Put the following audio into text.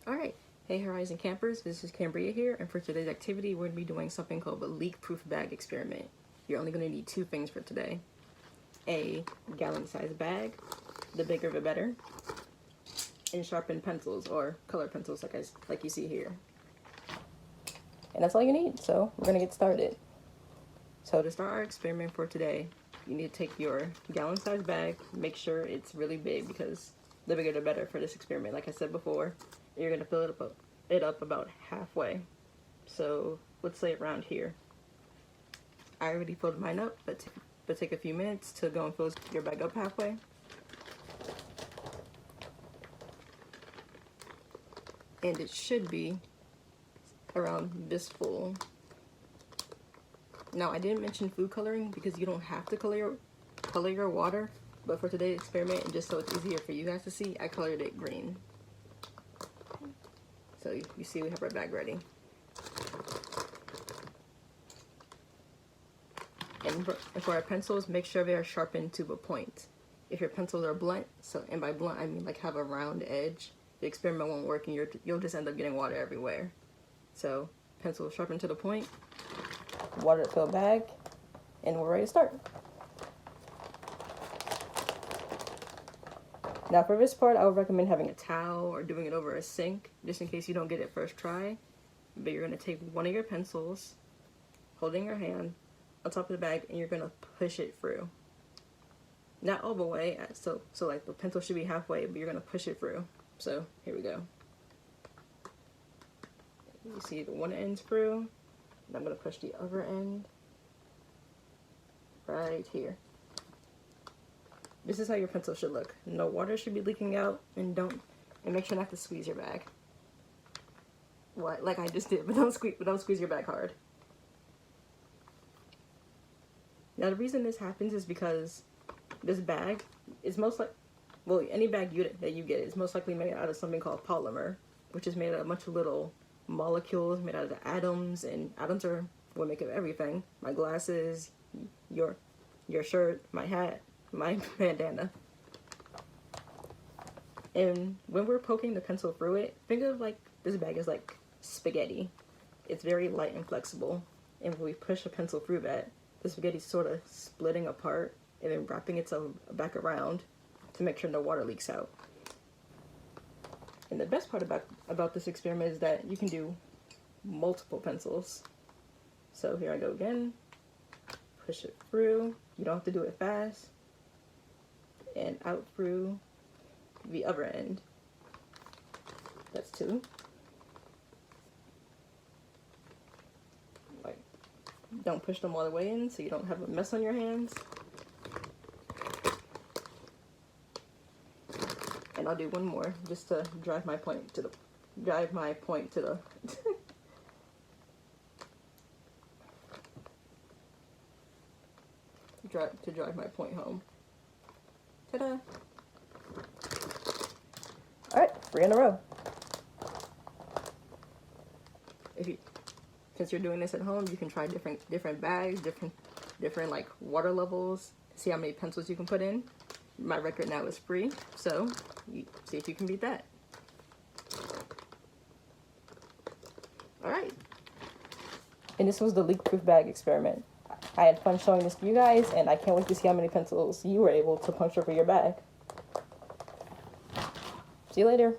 Alright, hey Horizon Campers, this is Cambria here, and for today's activity we're going to be doing something called a leak-proof bag experiment. You're only going to need two things for today. A gallon-sized bag, the bigger the better, and sharpened pencils or color pencils like you see here. And that's all you need, so we're going to get started. So to start our experiment for today, you need to take your gallon-sized bag, make sure it's really big because the bigger the better for this experiment. Like I said before, you're going to fill it up about halfway. So let's say around here. I already filled mine up, but take a few minutes to go and fill your bag up halfway. And it should be around this full. Now I didn't mention food coloring because you don't have to color your water, but for today's experiment and just so it's easier for you guys to see, I colored it green. So you see we have our bag ready. And for our pencils, make sure they are sharpened to a point. If your pencils are blunt, and by blunt I mean like have a round edge, the experiment won't work and you'll just end up getting water everywhere. So pencil sharpened to the point, water filled bag, and we're ready to start. Now for this part, I would recommend having a towel or doing it over a sink, just in case you don't get it first try. But you're going to take one of your pencils, holding your hand on top of the bag, and you're going to push it through. Not all the way, so like the pencil should be halfway, but you're going to push it through. So here we go. You see the one end's through, and I'm going to push the other end right here. This is how your pencil should look. No water should be leaking out, and make sure not to squeeze your bag. Like I just did, but don't squeeze your bag hard. Now the reason this happens is because this bag is any bag that you get is most likely made out of something called polymer, which is made out of a bunch of little molecules made out of atoms, and atoms are what make up everything. My glasses, your shirt, my hat, my bandana. And when we're poking the pencil through it, think of like this bag is like spaghetti. It's very light and flexible, and when we push a pencil through that, the spaghetti's sort of splitting apart and then wrapping itself back around to make sure no water leaks out. And the best part about this experiment is that you can do multiple pencils. So here I go again, push it through. You don't have to do it fast. And out through the other end. That's two. Like, don't push them all the way in so you don't have a mess on your hands. And I'll do one more just to drive my point to the drive my point home. Ta-da! Alright, 3 in a row. Since you're doing this at home, you can try different bags, different like water levels, see how many pencils you can put in. My record now is 3, so see if you can beat that. Alright. And this was the leak-proof bag experiment. I had fun showing this to you guys, and I can't wait to see how many pencils you were able to puncture for your bag. See you later.